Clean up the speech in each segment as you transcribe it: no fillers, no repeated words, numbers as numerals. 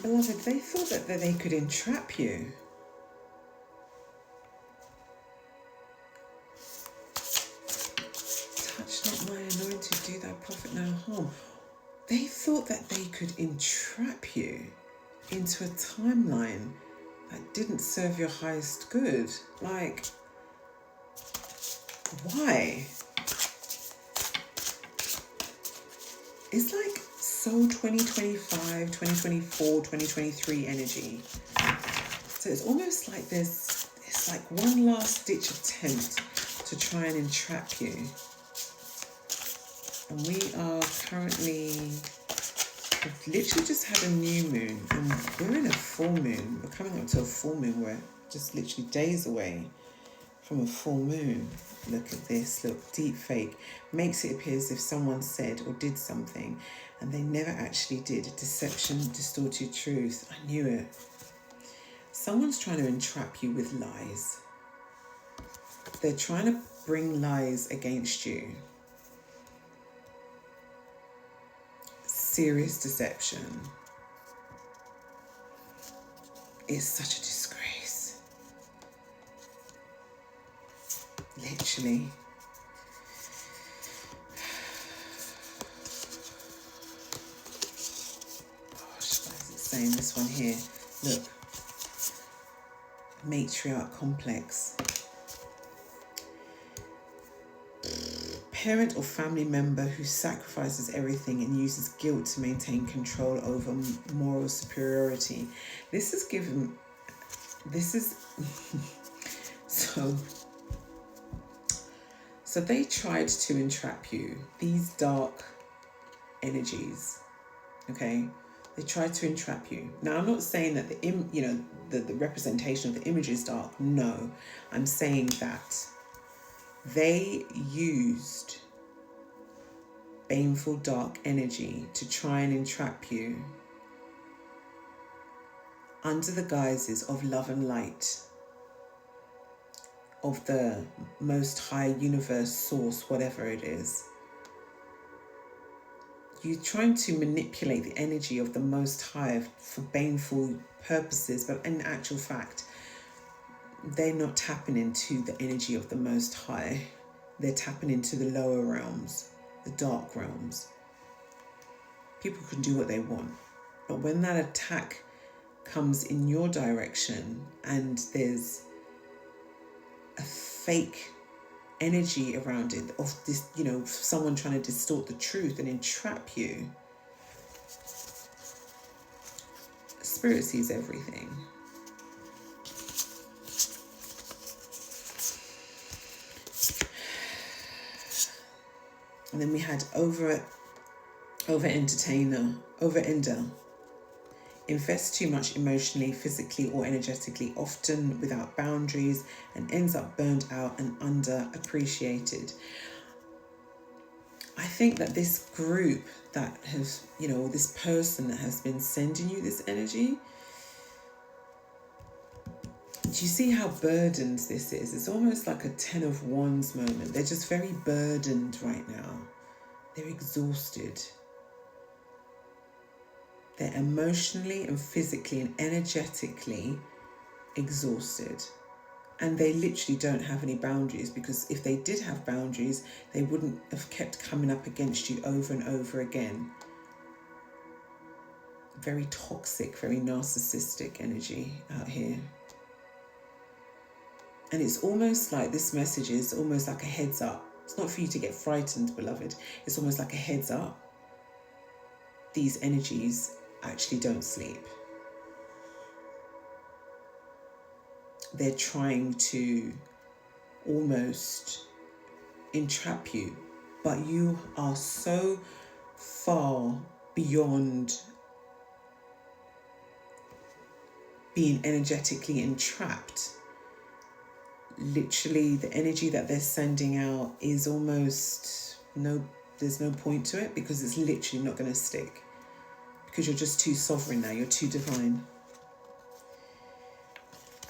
Beloved, they thought that they could entrap you. Touch not my anointed, do thy prophet no harm. They thought that they could entrap you into a timeline that didn't serve your highest good. Like, why? It's like so 2025, 2024, 2023 energy. So it's almost like it's like one last ditch attempt to try and entrap you. And we are currently, we've literally just had a new moon and we're in a full moon. We're coming up to a full moon. We're just literally days away from a full moon. Look at this, look, deep fake. Makes it appear as if someone said or did something and they never actually did. Deception, distorted truth. I knew it. Someone's trying to entrap you with lies. They're trying to bring lies against you. Serious deception. It's such a disgrace. Literally. Gosh, what is it saying? This one here. Look. Matriarch complex. Parent or family member who sacrifices everything and uses guilt to maintain control over moral superiority. This is so they tried to entrap you, these dark energies, okay? They tried to entrap you. Now, I'm not saying that the representation of the image is dark. No, I'm saying that they used baneful dark energy to try and entrap you under the guises of love and light, of the most high universe source, whatever it is. You're trying to manipulate the energy of the most high for baneful purposes, but in actual fact, they're not tapping into the energy of the Most High. They're tapping into the lower realms, the dark realms. People can do what they want. But when that attack comes in your direction and there's a fake energy around it of this, someone trying to distort the truth and entrap you, Spirit sees everything. And then we had over-ender. Invests too much emotionally, physically or energetically, often without boundaries, and ends up burned out and underappreciated. I think that this group that has, this person that has been sending you this energy, do you see how burdened this is? It's almost like a 10 of Wands moment. They're just very burdened right now. They're exhausted. They're emotionally and physically and energetically exhausted. And they literally don't have any boundaries, because if they did have boundaries, they wouldn't have kept coming up against you over and over again. Very toxic, very narcissistic energy out here. And it's almost like this message is almost like a heads up. It's not for you to get frightened, beloved. It's almost like a heads up. These energies actually don't sleep. They're trying to almost entrap you, but you are so far beyond being energetically entrapped. Literally, the energy that they're sending out is almost there's no point to it, because it's literally not going to stick, because you're just too sovereign now, you're too divine.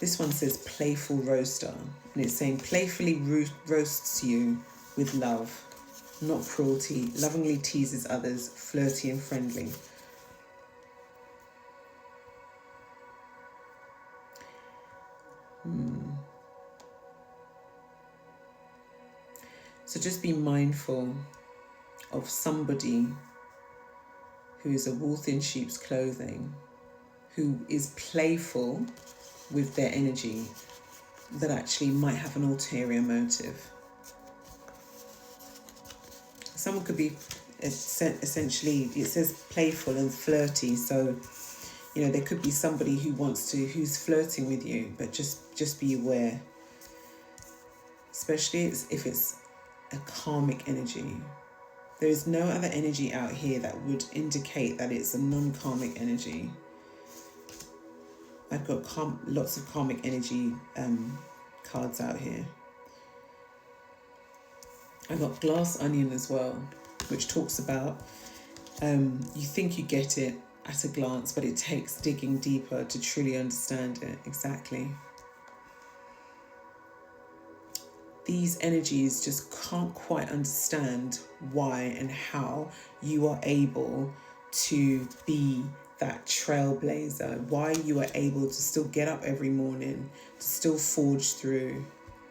This one says playful roaster, and it's saying playfully roasts you with love, not cruelty, lovingly teases others, flirty and friendly. So just be mindful of somebody who is a wolf in sheep's clothing, who is playful with their energy, that actually might have an ulterior motive. Someone could be essentially, it says playful and flirty, so there could be somebody who's flirting with you, but just be aware, especially if it's a karmic energy. There is no other energy out here that would indicate that it's a non-karmic energy. I've got lots of karmic energy cards out here. I've got glass onion as well, which talks about you think you get it at a glance, but it takes digging deeper to truly understand it. Exactly. These energies just can't quite understand why and how you are able to be that trailblazer, why you are able to still get up every morning, to still forge through,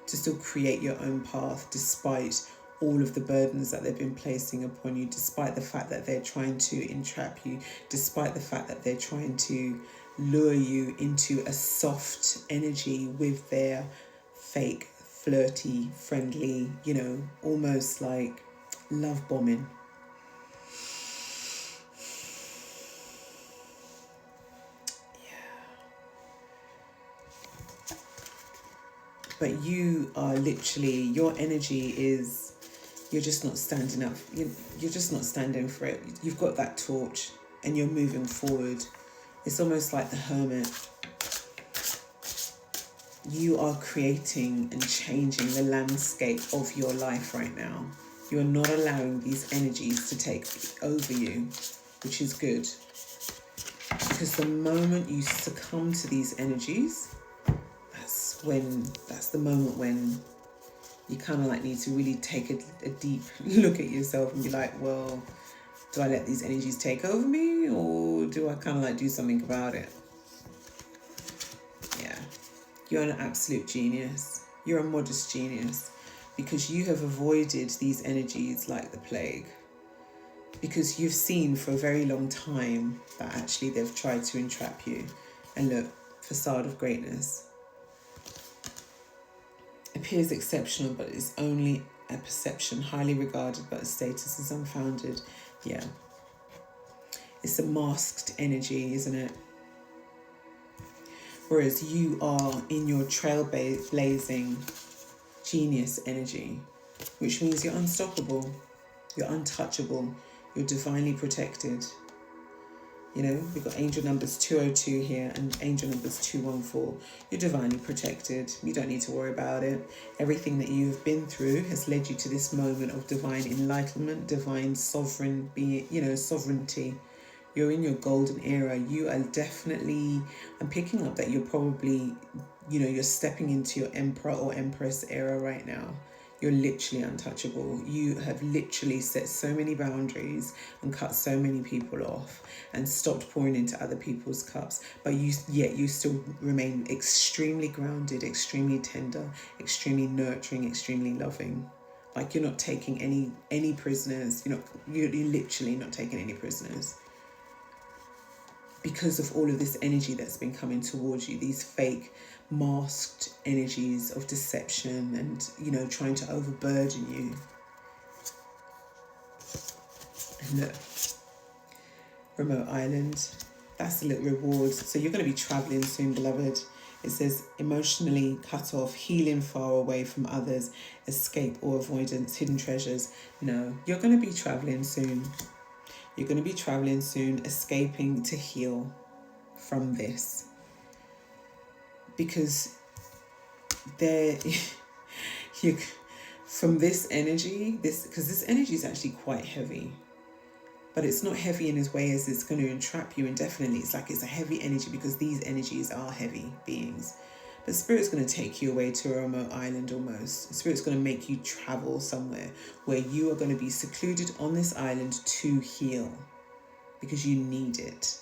to still create your own path despite all of the burdens that they've been placing upon you, despite the fact that they're trying to entrap you, despite the fact that they're trying to lure you into a soft energy with their fake, flirty, friendly, almost like love bombing. But you are literally, your energy is, you're just not standing up. You're just not standing for it. You've got that torch and you're moving forward. It's almost like the hermit. You are creating and changing the landscape of your life right now. You are not allowing these energies to take over you, which is good. Because the moment you succumb to these energies, that's the moment when you kind of like need to really take a deep look at yourself and be like, well, do I let these energies take over me, or do I kind of like do something about it? Yeah, you're an absolute genius. You're a modest genius, because you have avoided these energies like the plague, because you've seen for a very long time that actually they've tried to entrap you. And look, facade of greatness. Appears exceptional, but is only a perception, highly regarded, but a status is unfounded. Yeah. It's a masked energy, isn't it? Whereas you are in your trailblazing genius energy, which means you're unstoppable, you're untouchable, you're divinely protected. We've got angel numbers 202 here and angel numbers 214. You're divinely protected. You don't need to worry about it. Everything that you've been through has led you to this moment of divine enlightenment, divine sovereignty. You're in your golden era. You are definitely, I'm picking up that you're probably, you're stepping into your emperor or empress era right now. You're literally untouchable. You have literally set so many boundaries and cut so many people off and stopped pouring into other people's cups. But yet you still remain extremely grounded, extremely tender, extremely nurturing, extremely loving. Like you're not taking any prisoners. You're literally not taking any prisoners. Because of all of this energy that's been coming towards you, these fake masked energies of deception and, trying to overburden you. And look, remote island, that's a little reward. So you're going to be traveling soon, beloved. It says emotionally cut off, healing far away from others, escape or avoidance, hidden treasures. No, you're going to be traveling soon. You're going to be traveling soon, escaping to heal from this. Because from this energy, because this energy is actually quite heavy. But it's not heavy in as way as it's going to entrap you indefinitely. It's like it's a heavy energy because these energies are heavy beings. But Spirit's going to take you away to a remote island almost. Spirit's going to make you travel somewhere where you are going to be secluded on this island to heal. Because you need it.